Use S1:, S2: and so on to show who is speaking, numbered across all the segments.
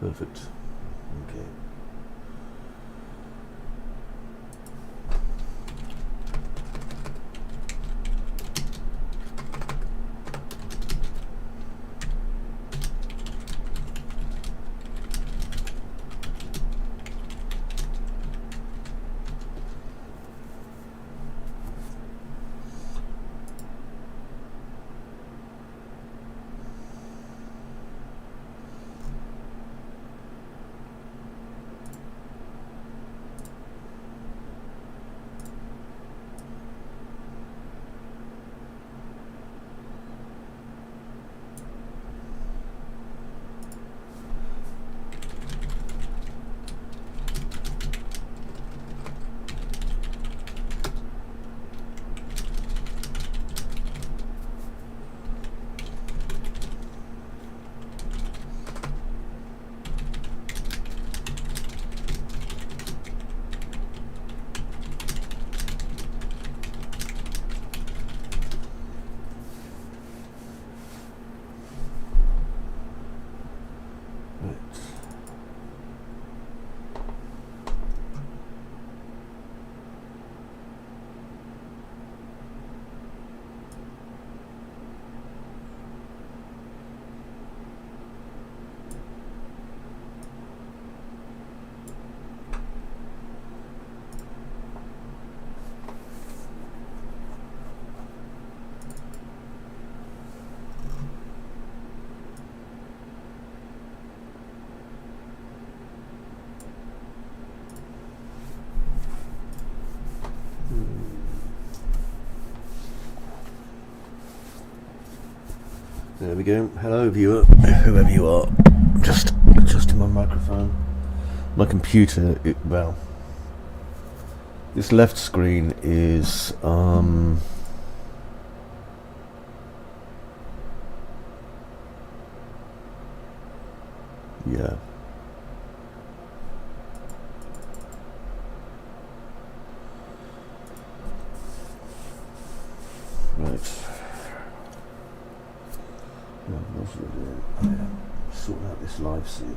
S1: Perfect. Okay. There we go. Hello, viewer, whoever you are. Just adjusting my microphone. My computer, well, this left screen is yeah. Right. Sorting out this live scene.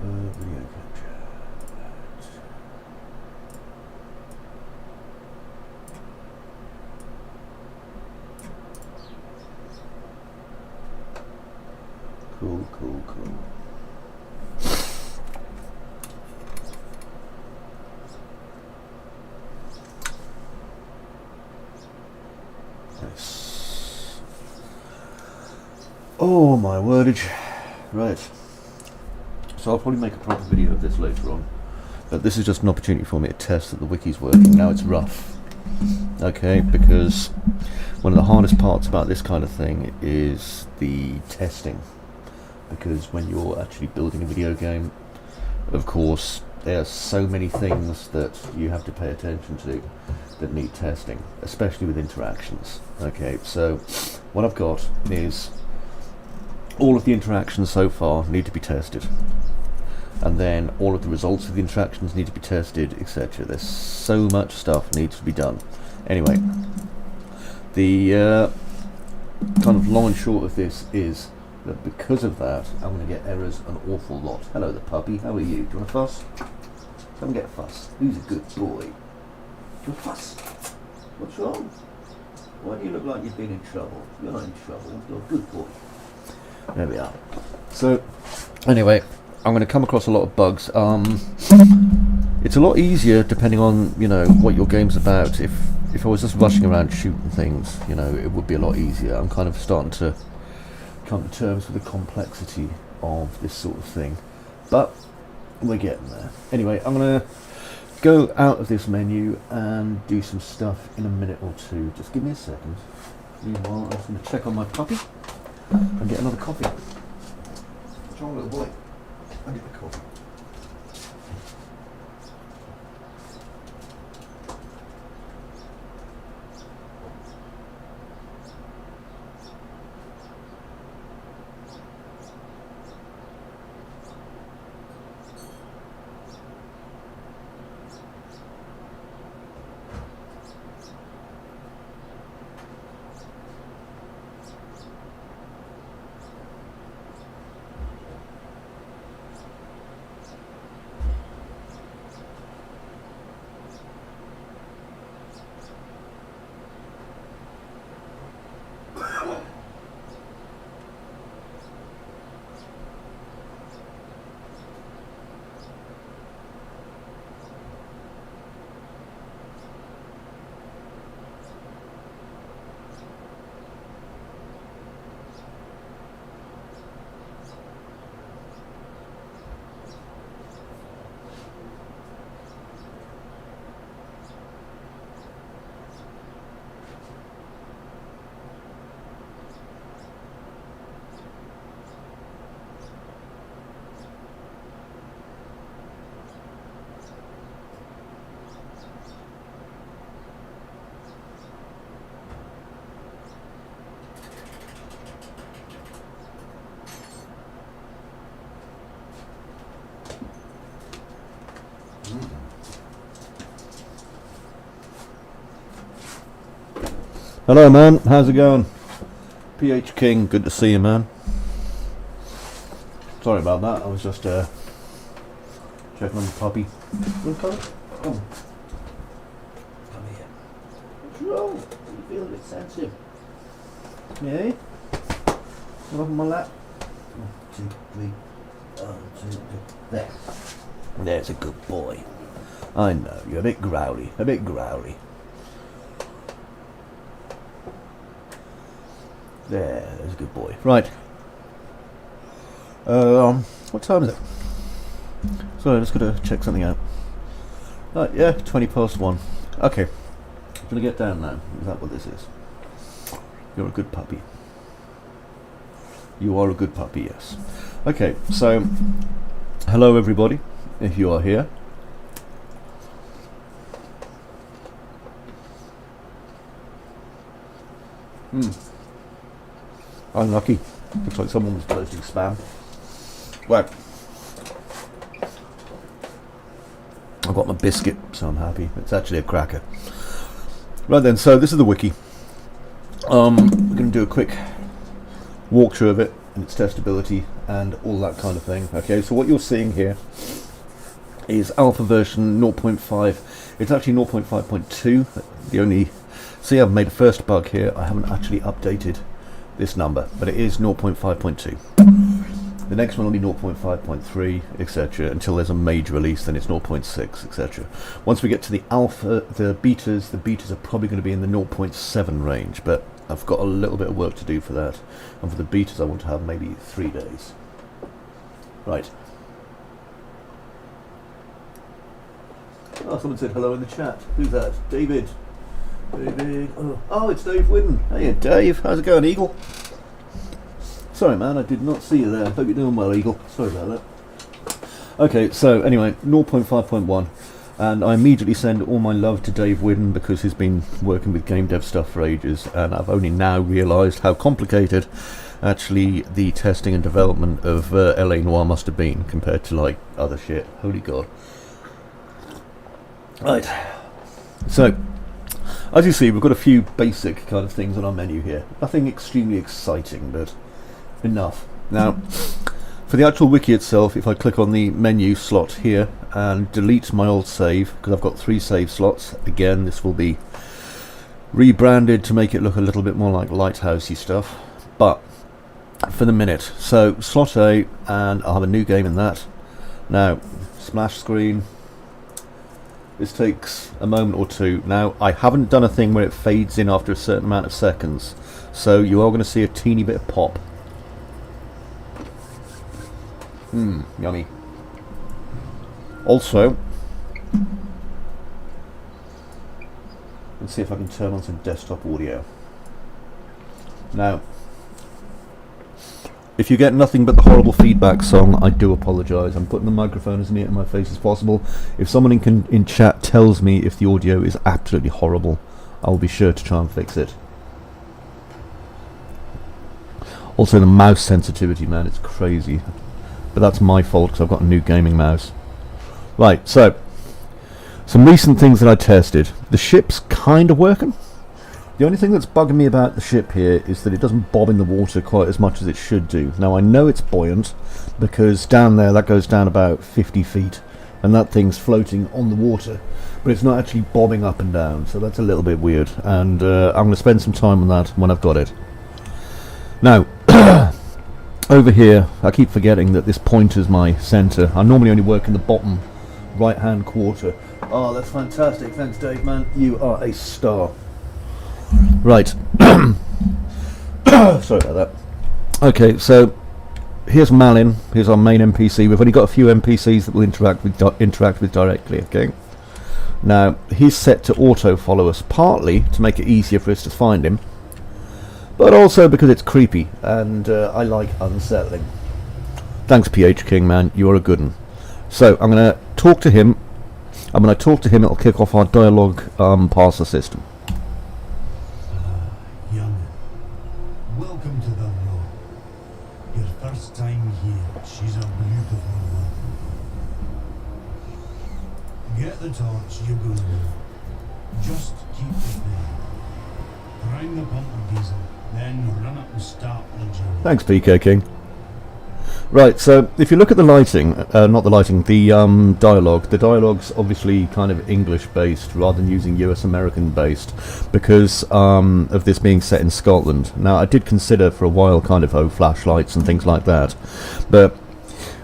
S1: Video capture. Cool. Nice. Oh my wordage. Right. So I'll probably make a proper video of this later on. But this is just an opportunity for me to test that the wiki's working. Now it's rough. Okay, because one of the hardest parts about this kind of thing is the testing. Because when you're actually building a video game, of course, there are so many things that you have to pay attention to that need testing, especially with interactions. Okay, so what I've got is all of the interactions so far need to be tested, and then all of the results of the interactions need to be tested, etc. There's so much stuff needs to be done. Anyway, the kind of long and short of this is that because of that, I'm going to get errors an awful lot. Hello the puppy, how are you? Do you want a fuss? Come get a fuss. Who's a good boy? Do you want a fuss? What's wrong? Why do you look like you've been in trouble? You're not in trouble, you're a good boy. There we are. So, anyway, I'm going to come across a lot of bugs. It's a lot easier depending on, you know, what your game's about. If I was just rushing around shooting things, you know, it would be a lot easier. I'm kind of starting to come to terms with the complexity of this sort of thing, but we're getting there. Anyway, I'm going to go out of this menu and do some stuff in a minute or two. Just give me a second. Meanwhile, I'm just going to check on my puppy and get another coffee. What's wrong, little boy? I'll get the coffee. Hello, man. How's it going? PH King, good to see you, man. Sorry about that. I was just checking on the puppy. Come. Come here. What's wrong? You feel a bit sensitive. Yeah? Come up on my lap. 1, 2, 3. 1, 2, 3. There. There's a good boy. I know, you're a bit growly. A bit growly. There's a good boy. Right. What time is it? Sorry, I just got to check something out. Right, yeah, 1:20 Okay. I'm going to get down now. Is that what this is? You're a good puppy. You are a good puppy, yes. Okay, so, hello everybody, if you are here. Unlucky. Looks like someone was posting spam. Well, I've got my biscuit, so I'm happy. It's actually a cracker. Right then, so this is the wiki. We're going to do a quick walkthrough of it and its testability and all that kind of thing. Okay, so what you're seeing here is alpha version 0.5. It's actually 0.5.2. The only... See, I've made a first bug here. I haven't actually updated this number, but it is 0.5.2. The next one will be 0.5.3, etc. until there's a major release, then it's 0.6, etc. Once we get to the alpha, the betas are probably going to be in the 0.7 range, but I've got a little bit of work to do for that. And for the betas I want to have maybe 3 days. Right. Oh, someone said hello in the chat. Who's that? David. David. Oh, it's Dave Whidden. Hey, Dave. How's it going, Eagle? Sorry, man, I did not see you there. Hope you're doing well, Eagle. Sorry about that. Okay, so anyway, 0.5.1. And I immediately send all my love to Dave Whidden because he's been working with game dev stuff for ages, and I've only now realised how complicated actually the testing and development of LA Noire must have been compared to like other shit. Holy God. Right. So, as you see, we've got a few basic kind of things on our menu here. Nothing extremely exciting, but enough. Now, for the actual wiki itself, if I click on the menu slot here and delete my old save, because I've got 3 save slots, again, this will be rebranded to make it look a little bit more like Lighthousey stuff, but for the minute. So, slot A, and I'll have a new game in that. Now, splash screen. This takes a moment or two. Now, I haven't done a thing where it fades in after a certain amount of seconds, so you are going to see a teeny bit of pop. Yummy. Also, let's see if I can turn on some desktop audio. Now, if you get nothing but the horrible feedback song, I do apologise. I'm putting the microphone as near to my face as possible. If someone in chat tells me if the audio is absolutely horrible, I'll be sure to try and fix it. Also, the mouse sensitivity, man, it's crazy. But that's my fault because I've got a new gaming mouse. Right, so, some recent things that I tested. The ship's kind of working. The only thing that's bugging me about the ship here is that it doesn't bob in the water quite as much as it should do. Now, I know it's buoyant because down there that goes down about 50 feet and that thing's floating on the water, but it's not actually bobbing up and down, so that's a little bit weird, and I'm going to spend some time on that when I've got it. Now, over here, I keep forgetting that this pointer's my centre. I normally only work in the bottom right-hand quarter. Oh, that's fantastic. Thanks, Dave, man. You are a star. Right. Sorry about that. Okay, so here's Malin. Here's our main NPC. We've only got a few NPCs that we'll interact with directly. Okay. Now he's set to auto follow us, partly to make it easier for us to find him, but also because it's creepy and I like unsettling. Thanks, PH King, man. You are a good one. So I'm going to talk to him. It'll kick off our dialogue parser system.
S2: Welcome to the road. Your first time here. She's a beautiful woman. Get the torch, you go. Just keep the faith. Prime the pump of diesel, then run up and start the engine.
S1: Thanks, PK King. Right, so if you look at the lighting, not the lighting, the dialogue. The dialogue's obviously kind of English-based rather than using US-American-based because of this being set in Scotland. Now, I did consider for a while kind of flashlights and things like that, but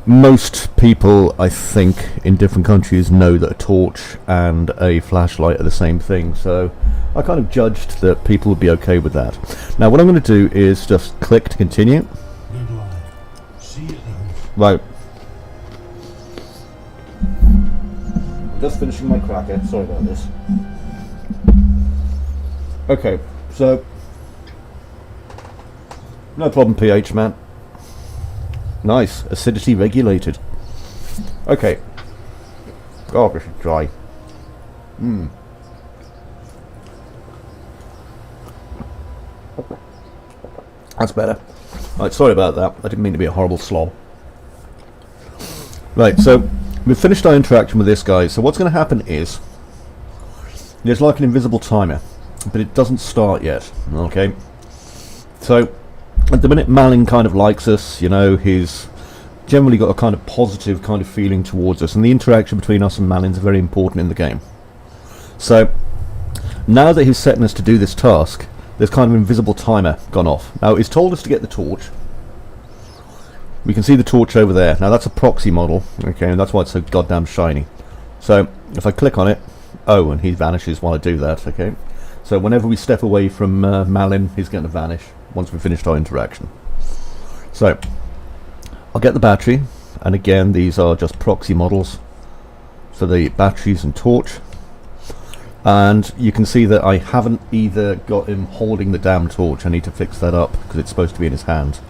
S1: most people, I think, in different countries know that a torch and a flashlight are the same thing, so I kind of judged that people would be okay with that. Now, what I'm going to do is just click to continue.
S2: Good lad. See you at the house.
S1: Right. Just finishing my cracker. Sorry about this. Okay, so no problem, pH man. Nice, acidity regulated. Okay. Oh, this is dry. That's better. Right, sorry about that. I didn't mean to be a horrible slob. Right, so we've finished our interaction with this guy. So what's going to happen is there's like an invisible timer, but it doesn't start yet. Okay. So at the minute, Malin kind of likes us. You know, he's generally got a kind of positive kind of feeling towards us, and the interaction between us and Malin's very important in the game. So now that he's setting us to do this task, there's kind of an invisible timer gone off. Now he's told us to get the torch. We can see the torch over there. Now that's a proxy model, okay, and that's why it's so goddamn shiny. So if I click on it, oh, and he vanishes while I do that, okay. So whenever we step away from Malin, he's going to vanish once we've finished our interaction. So I'll get the battery, and again these are just proxy models for the batteries and torch. And you can see that I haven't either got him holding the damn torch. I need to fix that up because it's supposed to be in his hand.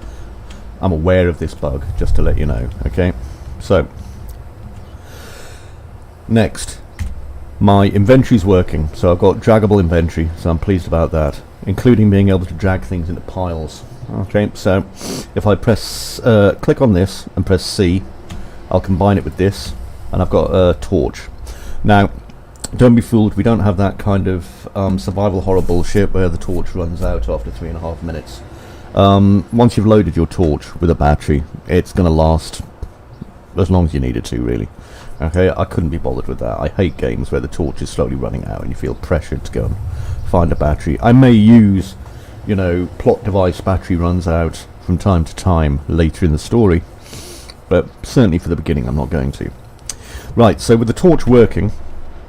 S1: I'm aware of this bug, just to let you know, okay. So next, my inventory's working, so I've got draggable inventory, so I'm pleased about that, including being able to drag things into piles. Okay, so if I press click on this and press C, I'll combine it with this, and I've got a torch. Now don't be fooled, we don't have that kind of survival horror bullshit where the torch runs out after 3.5 minutes. Once you've loaded your torch with a battery, it's going to last as long as you need it to, really. Okay, I couldn't be bothered with that. I hate games where the torch is slowly running out and you feel pressured to go and find a battery. I may use, you know, plot device battery runs out from time to time later in the story, but certainly for the beginning I'm not going to. Right, so with the torch working,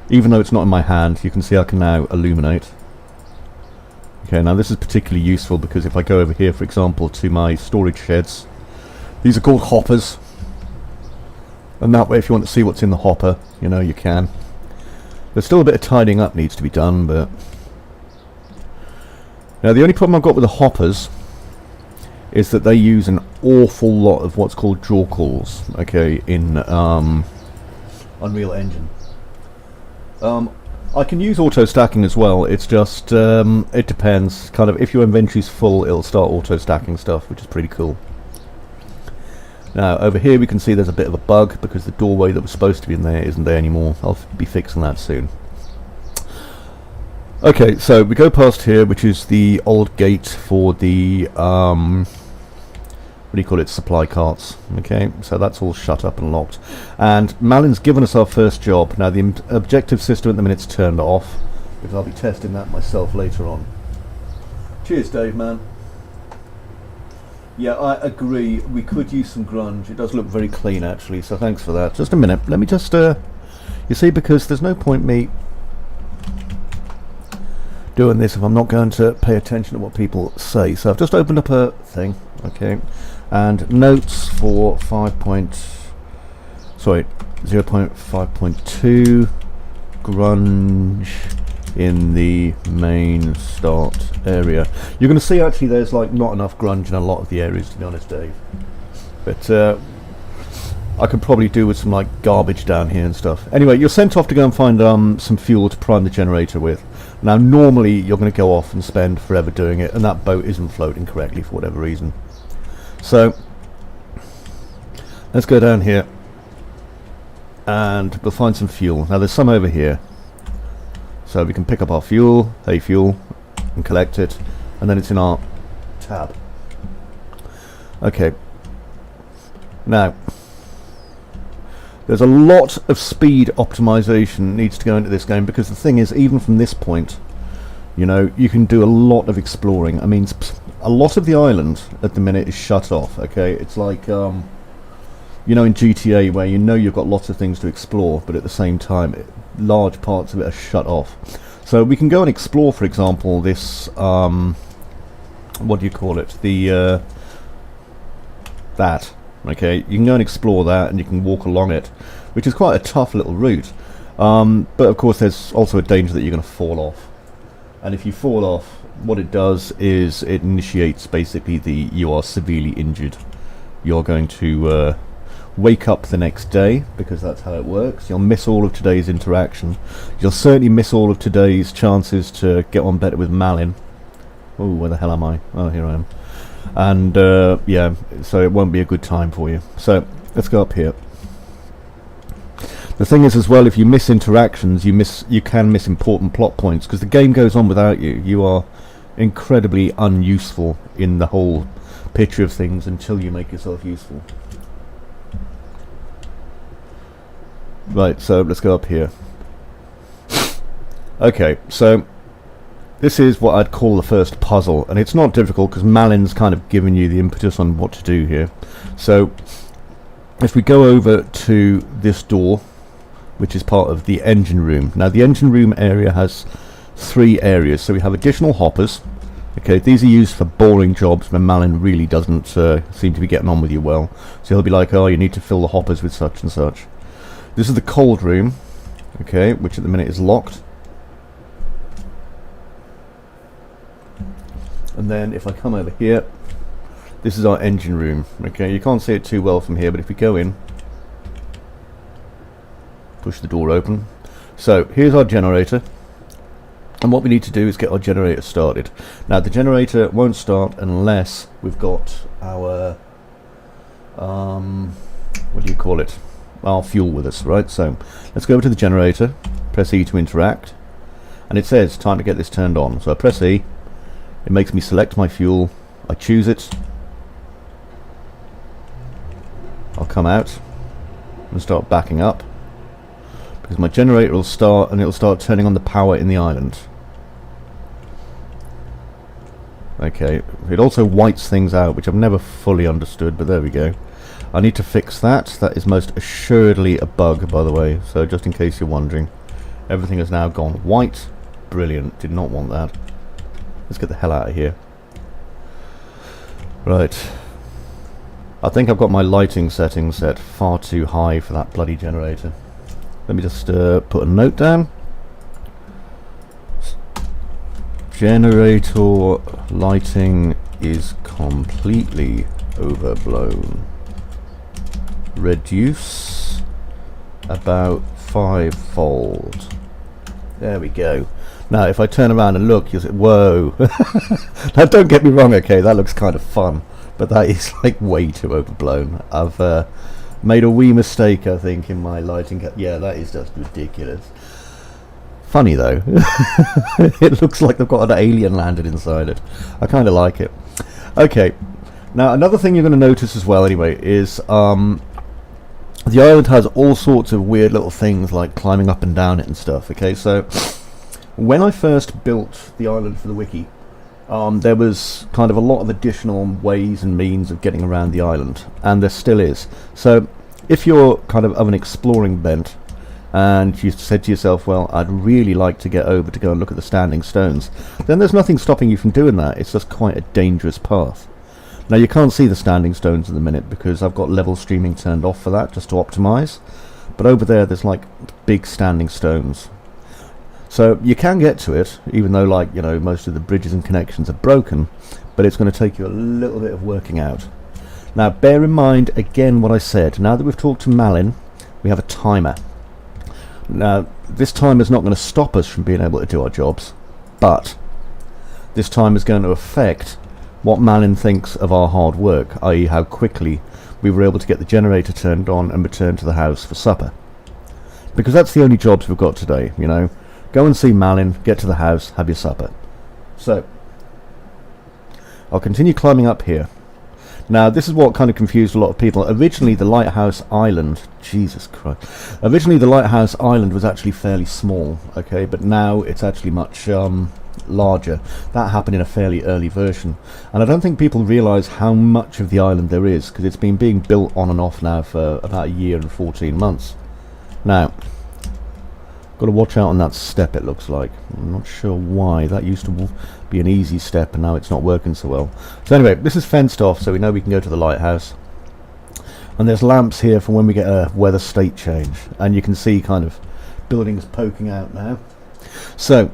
S1: even though it's not in my hand, you can see I can now illuminate. Okay, now this is particularly useful because if I go over here, for example, to my storage sheds, these are called hoppers, and that way if you want to see what's in the hopper, you know, you can. There's still a bit of tidying up needs to be done, but now the only problem I've got with the hoppers is that they use an awful lot of what's called draw calls, okay, in Unreal Engine. I can use auto stacking as well. It's just it depends. Kind of if your inventory's full, it'll start auto stacking stuff, which is pretty cool. Now over here we can see there's a bit of a bug because the doorway that was supposed to be in there isn't there anymore. I'll be fixing that soon. Okay, so we go past here, which is the old gate for the what do you call it, supply carts. Okay, so that's all shut up and locked, and Malin's given us our first job. Now the objective system at the minute's turned off because I'll be testing that myself later on. Cheers, Dave, man. Yeah, I agree, we could use some grunge. It does look very clean actually, so thanks for that. Just a minute, let me just you see, because there's no point me doing this if I'm not going to pay attention to what people say. So I've just opened up a thing, okay, and notes for 0.5.2 grunge in the main start area. You're going to see actually there's like not enough grunge in a lot of the areas, to be honest, Dave, but I could probably do with some like garbage down here and stuff. Anyway, you're sent off to go and find some fuel to prime the generator with. Now normally you're going to go off and spend forever doing it, and that boat isn't floating correctly for whatever reason. So let's go down here and we'll find some fuel. Now there's some over here, so we can pick up our fuel. Hey fuel, and collect it, and then it's in our tab. Okay. Now, there's a lot of speed optimization needs to go into this game, because the thing is, even from this point, you know, you can do a lot of exploring. I mean, a lot of the island at the minute is shut off, okay? It's like, you know, in GTA, where you know you've got lots of things to explore, but at the same time, large parts of it are shut off. So we can go and explore, for example, this, what do you call it? The, that. Okay, you can go and explore that, and you can walk along it, which is quite a tough little route. But of course, there's also a danger that you're going to fall off. And if you fall off, what it does is it initiates basically the you are severely injured. You're going to wake up the next day, because that's how it works. You'll miss all of today's interaction. You'll certainly miss all of today's chances to get on better with Malin. Oh, where the hell am I? Oh, here I am. And yeah, so it won't be a good time for you. So let's go up here. The thing is, as well, if you miss interactions, you can miss important plot points, because the game goes on without you. You are incredibly unuseful in the whole picture of things until you make yourself useful. Right, so let's go up here. Okay, so this is what I'd call the first puzzle, and it's not difficult because Malin's kind of given you the impetus on what to do here. So if we go over to this door, which is part of the engine room. Now the engine room area has 3 areas. So we have additional hoppers. Okay, these are used for boring jobs when Malin really doesn't seem to be getting on with you well. So he'll be like, oh, you need to fill the hoppers with such and such. This is the cold room, okay, which at the minute is locked. And then if I come over here, this is our engine room. Okay, you can't see it too well from here, but if we go in, push the door open. So here's our generator, and what we need to do is get our generator started. Now the generator won't start unless we've got our what do you call it, our fuel with us, right? So let's go over to the generator, press E to interact, and it says time to get this turned on. So I press E, it makes me select my fuel, I choose it, I'll come out and start backing up, because my generator will start, and it'll start turning on the power in the island. Okay, it also whites things out, which I've never fully understood, but there we go. I need to fix that. That is most assuredly a bug, by the way, so just in case you're wondering. Everything has now gone white. Brilliant, did not want that. Let's get the hell out of here. Right. I think I've got my lighting settings set far too high for that bloody generator. Let me just put a note down. Generator lighting is completely overblown. Reduce about 5-fold. There we go. Now if I turn around and look, you'll say, whoa. Now don't get me wrong, okay, that looks kind of fun, but that is like way too overblown. I've made a wee mistake, I think, in my lighting. Yeah, that is just ridiculous. Funny though. It looks like they've got an alien landed inside it. I kind of like it. Okay, now another thing you're going to notice as well anyway is the island has all sorts of weird little things like climbing up and down it and stuff. Okay, so when I first built the island for the wiki, there was kind of a lot of additional ways and means of getting around the island, and there still is. So if you're kind of an exploring bent and you said to yourself, well, I'd really like to get over to go and look at the standing stones, then there's nothing stopping you from doing that. It's just quite a dangerous path. Now you can't see the standing stones at the minute because I've got level streaming turned off for that, just to optimize, but over there's like big standing stones. So you can get to it, even though, like, you know, most of the bridges and connections are broken, but it's going to take you a little bit of working out. Now bear in mind again what I said. Now that we've talked to Malin, we have a timer. Now this timer is not going to stop us from being able to do our jobs, but this time is going to affect what Malin thinks of our hard work, i.e. how quickly we were able to get the generator turned on and return to the house for supper. Because that's the only jobs we've got today, you know. Go and see Malin, get to the house, have your supper. So I'll continue climbing up here. Now, this is what kind of confused a lot of people. Originally, the Lighthouse Island, Jesus Christ, originally the Lighthouse Island was actually fairly small, okay, but now it's actually much larger. That happened in a fairly early version, and I don't think people realise how much of the island there is, because it's been being built on and off now for about a year and 14 months. Now, got to watch out on that step, it looks like. I'm not sure why. That used to be an easy step and now it's not working so well. So anyway, this is fenced off, so we know we can go to the lighthouse. And there's lamps here for when we get a weather state change. And you can see kind of buildings poking out now. So,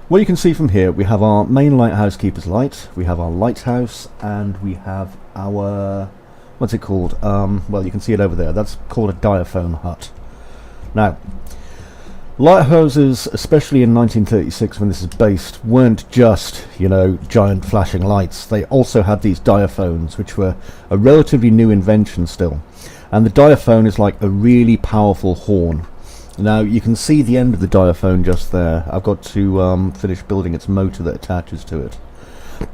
S1: what you can see from here, we have our main lighthouse keeper's light, we have our lighthouse, and we have our... what's it called? Well, you can see it over there. That's called a diaphone hut. Now, lighthouses, especially in 1936 when this is based, weren't just, you know, giant flashing lights. They also had these diaphones, which were a relatively new invention still. And the diaphone is like a really powerful horn. Now, you can see the end of the diaphone just there. I've got to finish building its motor that attaches to it.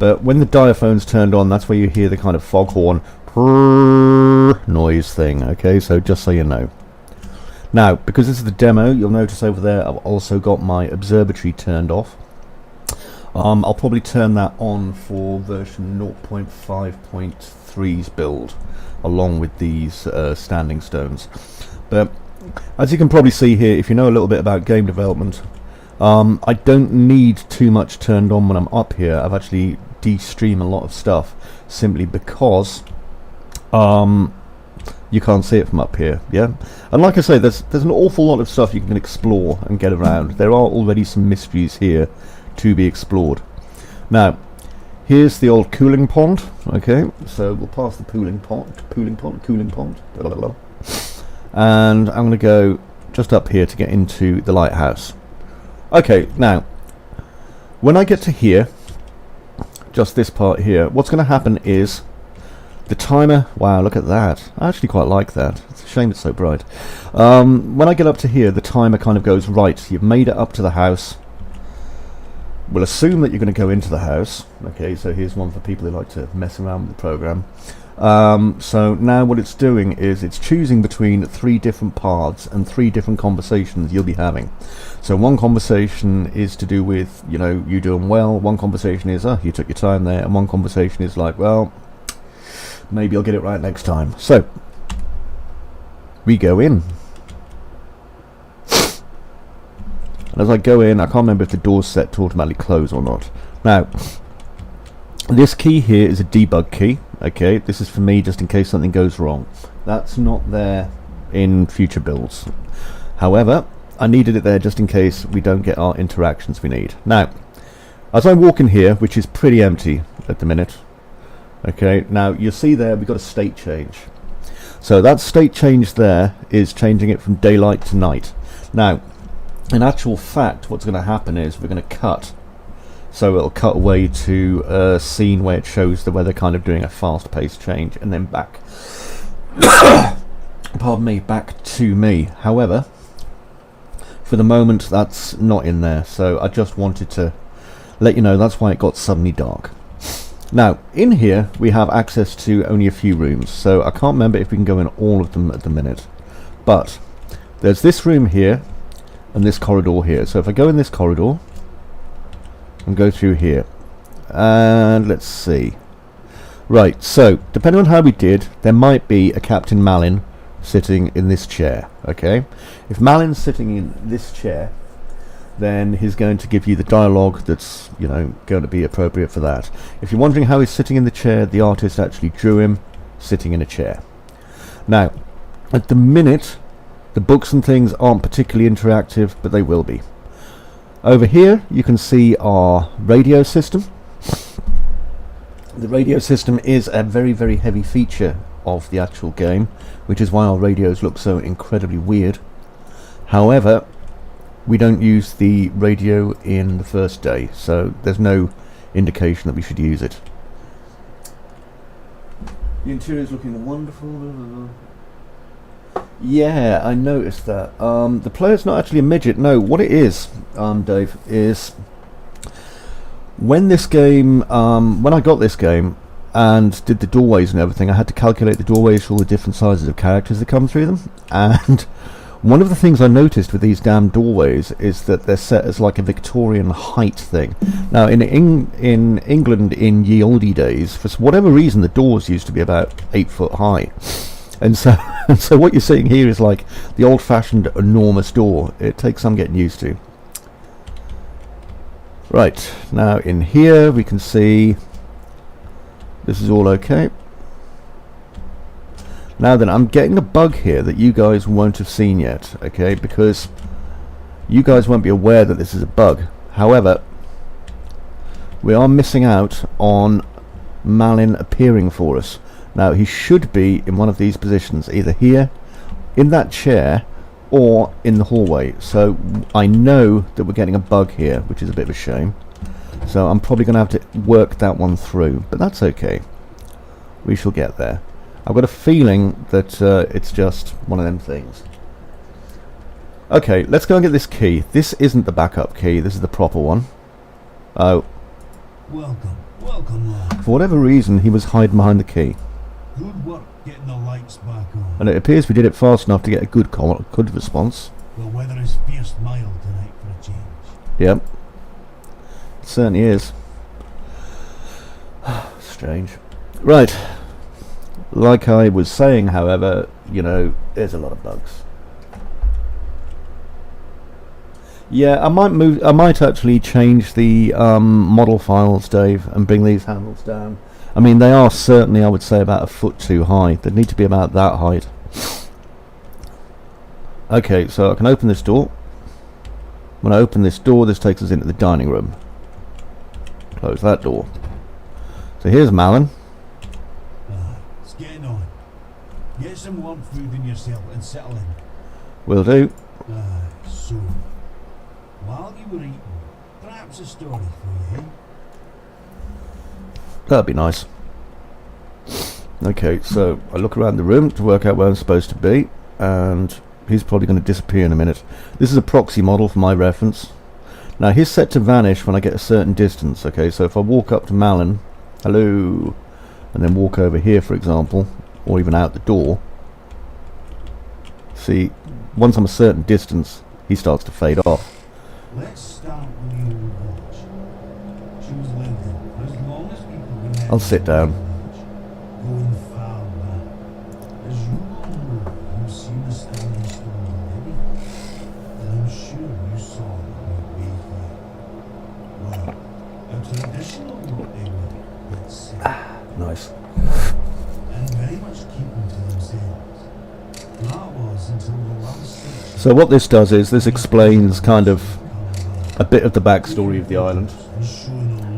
S1: But when the diaphone's turned on, that's where you hear the kind of foghorn noise thing, okay? So just so you know. Now, because this is the demo, you'll notice over there I've also got my observatory turned off. I'll probably turn that on for version 0.5.3's build, along with these standing stones. But as you can probably see here, if you know a little bit about game development, I don't need too much turned on when I'm up here. I've actually de-streamed a lot of stuff simply because you can't see it from up here, yeah? And like I say, there's an awful lot of stuff you can explore and get around. There are already some mysteries here to be explored. Now, here's the old cooling pond, okay? So we'll pass the cooling pond, blah, blah, blah. And I'm going to go just up here to get into the lighthouse. Okay, now, when I get to here, just this part here, what's going to happen is the timer, wow, look at that. I actually quite like that. It's a shame it's so bright. When I get up to here, the timer kind of goes, right, you've made it up to the house. We'll assume that you're going to go into the house. Okay, so here's one for people who like to mess around with the program. So now what it's doing is it's choosing between 3 different paths and 3 different conversations you'll be having. So one conversation is to do with, you know, you doing well. One conversation is, oh, you took your time there. And one conversation is like, well, maybe I'll get it right next time. So, we go in. And as I go in, I can't remember if the door's set to automatically close or not. Now, this key here is a debug key. Okay, this is for me just in case something goes wrong. That's not there in future builds. However, I needed it there just in case we don't get our interactions we need. Now, as I walk in here, which is pretty empty at the minute, okay, now you'll see there we've got a state change. So that state change there is changing it from daylight to night. Now, in actual fact, what's going to happen is we're going to cut. So it'll cut away to a scene where it shows the weather kind of doing a fast-paced change, and then back, pardon me, back to me. However, for the moment, that's not in there. So I just wanted to let you know that's why it got suddenly dark. Now, in here, we have access to only a few rooms, so I can't remember if we can go in all of them at the minute. But there's this room here, and this corridor here. So if I go in this corridor, and go through here, and let's see. Right, so, depending on how we did, there might be a Captain Malin sitting in this chair, okay? If Malin's sitting in this chair, then he's going to give you the dialogue that's, you know, going to be appropriate for that. If you're wondering how he's sitting in the chair, the artist actually drew him sitting in a chair. Now, at the minute, the books and things aren't particularly interactive, but they will be. Over here, you can see our radio system. The radio system is a very, very heavy feature of the actual game, which is why our radios look so incredibly weird. However, we don't use the radio in the first day, so there's no indication that we should use it. The interior is looking wonderful. Yeah, I noticed that. The player's not actually a midget. No, what it is, Dave, is when this game, when I got this game and did the doorways and everything, I had to calculate the doorways for all the different sizes of characters that come through them. And one of the things I noticed with these damn doorways is that they're set as like a Victorian height thing. Now, in England in ye olde days, for whatever reason, the doors used to be about 8 foot high. And so, so what you're seeing here is like the old-fashioned enormous door. It takes some getting used to. Right, now in here we can see this is all okay. Now then, I'm getting a bug here that you guys won't have seen yet, okay, because you guys won't be aware that this is a bug. However, we are missing out on Malin appearing for us. Now, he should be in one of these positions, either here, in that chair, or in the hallway. So I know that we're getting a bug here, which is a bit of a shame. So I'm probably going to have to work that one through, but that's okay. We shall get there. I've got a feeling that it's just one of them things. Okay, let's go and get this key. This isn't the backup key, this is the proper one. Oh.
S2: Welcome, lad.
S1: For whatever reason, he was hiding behind the key.
S2: Good work getting the lights back on.
S1: And it appears we did it fast enough to get a good response.
S2: The weather is fierce mild tonight for a change.
S1: Yep. It certainly is. Strange. Right. Like I was saying, however, you know, there's a lot of bugs. Yeah, I might actually change the model files, Dave, and bring these handles down. I mean, they are certainly, I would say, about a foot too high. They need to be about that height. Okay, so I can open this door. When I open this door, this takes us into the dining room. Close that door. So here's Malin.
S2: It's getting on. Get some warm food in yourself and settle in.
S1: Will do.
S2: So, while you were eating, perhaps a story for you, eh?
S1: That'd be nice. Okay, so I look around the room to work out where I'm supposed to be, and he's probably going to disappear in a minute. This is a proxy model for my reference. Now he's set to vanish when I get a certain distance, okay, so if I walk up to Malin, hello, and then walk over here for example, or even out the door, see, once I'm a certain distance, he starts to fade off.
S2: Let's start with the old watch. She was living for as long as people remember.
S1: I'll sit down.
S2: Going far back. As you all know, you've seen the standing stone already. And I'm sure you saw it on your way here. Well, a traditional what they were, let's say.
S1: Nice.
S2: And very much keeping to themselves. That was until the last stage.
S1: So what this does is, this explains kind of a bit of the backstory of the island.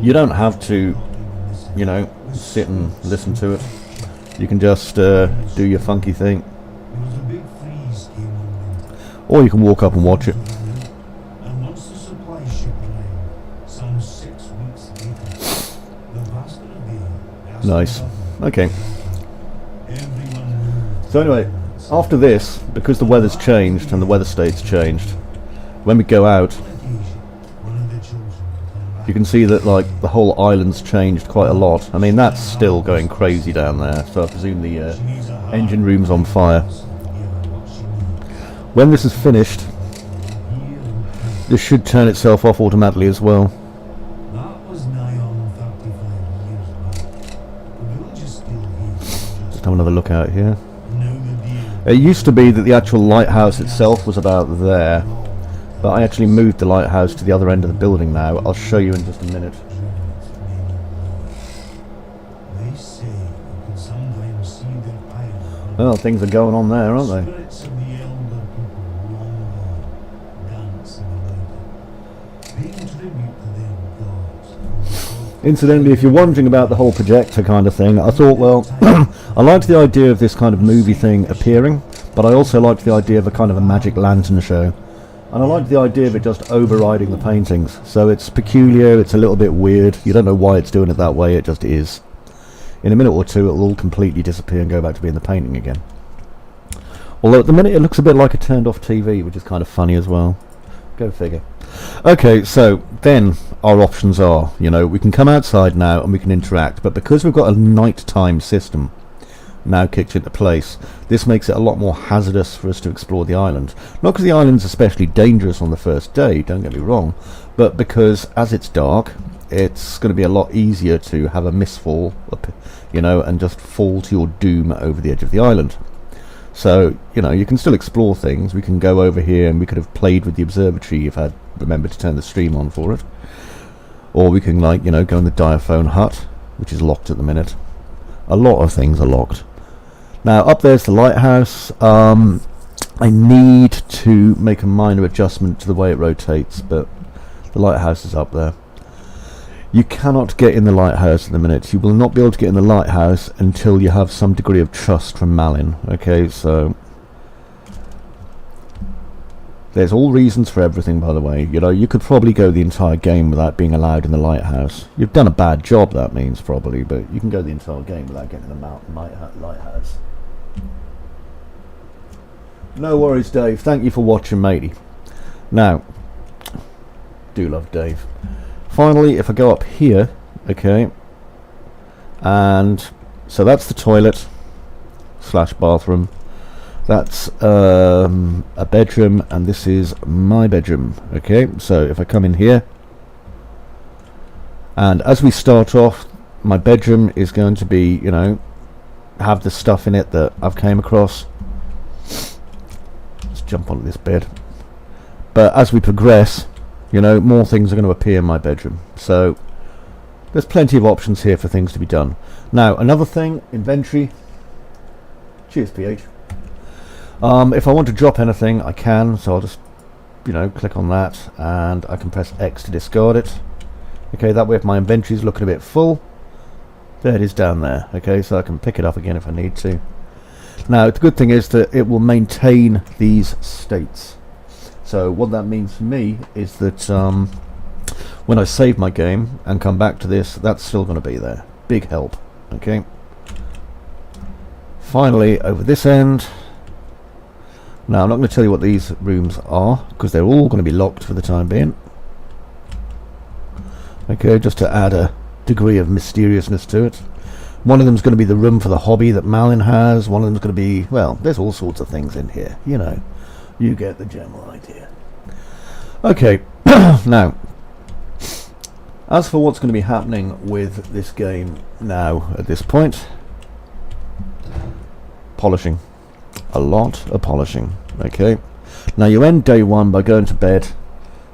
S1: You don't have to, you know, sit and listen to it. You can just do your funky thing. Or you can walk up and watch it.
S2: And once the supply ship arrived, some 6 weeks later, the bastard of the air.
S1: Nice. Okay. So anyway, after this, because the weather's changed and the weather state's changed, when we go out, you can see that like the whole island's changed quite a lot. I mean, that's still going crazy down there, so I presume the engine room's on fire. When this is finished, this should turn itself off automatically as well. Just have another look out here. It used to be that the actual lighthouse itself was about there, but I actually moved the lighthouse to the other end of the building now. I'll show you in just a minute. Well, things are going on there, aren't they? Incidentally, if you're wondering about the whole projector kind of thing, I thought, well, I liked the idea of this kind of movie thing appearing, but I also liked the idea of a kind of a magic lantern show. And I liked the idea of it just overriding the paintings. So it's peculiar, it's a little bit weird, you don't know why it's doing it that way, it just is. In a minute or two it'll all completely disappear and go back to being the painting again. Although at the minute it looks a bit like a turned off TV, which is kind of funny as well. Go figure. Okay, so then our options are. You know, we can come outside now and we can interact, but because we've got a nighttime system now kicked into place, this makes it a lot more hazardous for us to explore the island. Not because the island's especially dangerous on the first day, don't get me wrong, but because as it's dark, it's going to be a lot easier to have a misfall, you know, and just fall to your doom over the edge of the island. So, you know, you can still explore things. We can go over here and we could have played with the observatory if I'd remembered to turn the stream on for it. Or we can, like, you know, go in the diaphone hut, which is locked at the minute. A lot of things are locked. Now, up there's the lighthouse. I need to make a minor adjustment to the way it rotates, but the lighthouse is up there. You cannot get in the lighthouse at the minute. You will not be able to get in the lighthouse until you have some degree of trust from Malin. Okay, so there's all reasons for everything, by the way. You know, you could probably go the entire game without being allowed in the lighthouse. You've done a bad job, that means, probably, but you can go the entire game without getting in the mountain lighthouse. No worries, Dave. Thank you for watching, matey. Now, do love Dave. Finally, if I go up here, okay, and so that's the toilet slash bathroom. That's a bedroom, and this is my bedroom. Okay, so if I come in here, and as we start off, my bedroom is going to be, you know, have the stuff in it that I've came across. Let's jump onto this bed. But as we progress, you know, more things are going to appear in my bedroom. So there's plenty of options here for things to be done. Now, another thing, inventory. Cheers, PH. If I want to drop anything, I can. So I'll just, you know, click on that, and I can press X to discard it. Okay, that way if my inventory is looking a bit full, there it is down there. Okay, so I can pick it up again if I need to. Now, the good thing is that it will maintain these states. So what that means for me is that when I save my game and come back to this, that's still going to be there. Big help. Okay. Finally, over this end. Now, I'm not going to tell you what these rooms are, because they're all going to be locked for the time being. Okay, just to add a degree of mysteriousness to it. One of them's going to be the room for the hobby that Malin has. One of them's going to be, well, there's all sorts of things in here, you know. You get the general idea. Okay, now, as for what's going to be happening with this game now at this point, polishing. A lot of polishing. Okay, now you end day one by going to bed,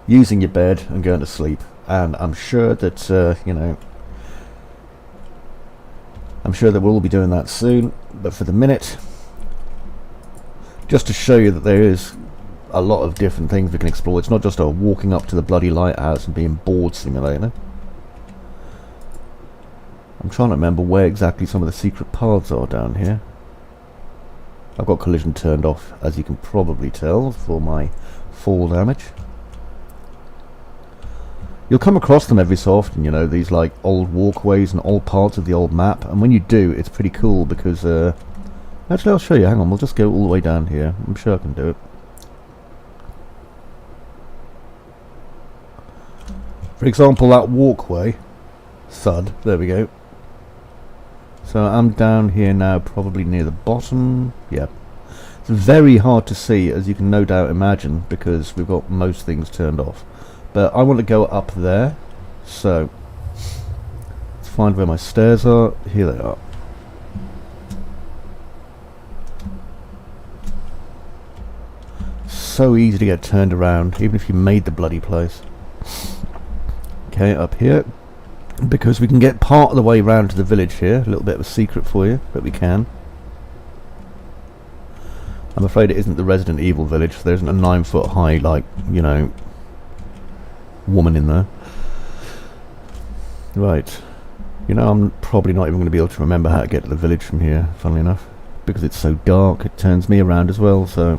S1: using your bed and going to sleep. And I'm sure that, you know, I'm sure that we'll all be doing that soon. But for the minute, just to show you that there is a lot of different things we can explore. It's not just a walking up to the bloody lighthouse and being bored simulator. I'm trying to remember where exactly some of the secret paths are down here. I've got collision turned off, as you can probably tell, for my fall damage. You'll come across them every so often, you know, these like old walkways and old parts of the old map, and when you do, it's pretty cool because actually I'll show you. Hang on, we'll just go all the way down here. I'm sure I can do it. For example, that walkway, thud, there we go. So I'm down here now, probably near the bottom. Yeah, it's very hard to see, as you can no doubt imagine, because we've got most things turned off. But I want to go up there, so let's find where my stairs are. Here they are. So easy to get turned around, even if you made the bloody place. Okay, up here, because we can get part of the way round to the village here. A little bit of a secret for you, but we can. I'm afraid it isn't the Resident Evil village. There isn't a 9-foot high, like, you know, woman in there. Right. You know, I'm probably not even going to be able to remember how to get to the village from here, funnily enough. Because it's so dark, it turns me around as well, so...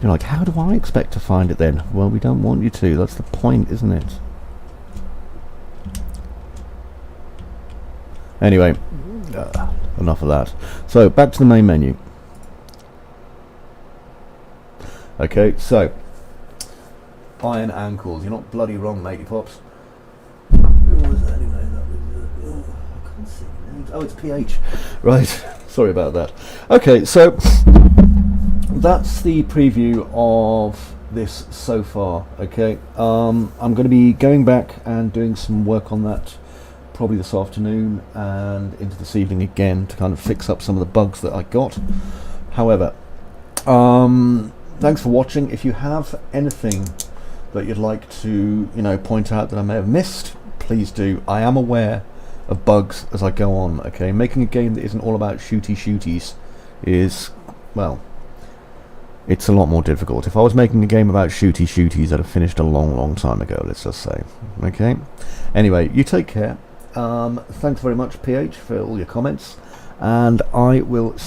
S1: You're like, how do I expect to find it then? Well, we don't want you to. That's the point, isn't it? Anyway, enough of that. So, back to the main menu. Okay, so... Iron ankles. You're not bloody wrong, matey pops. Oh, it's PH. Right. Sorry about that. Okay, so that's the preview of this so far. Okay, I'm going to be going back and doing some work on that probably this afternoon and into this evening again to kind of fix up some of the bugs that I got. However, thanks for watching. If you have anything that you'd like to, point out that I may have missed, please do. I am aware of bugs as I go on. Okay, making a game that isn't all about shooties is, well, it's a lot more difficult. If I was making a game about shooties, I'd have finished a long time ago, let's just say. Okay, anyway, you take care. Thanks very much, PH, for all your comments, and I will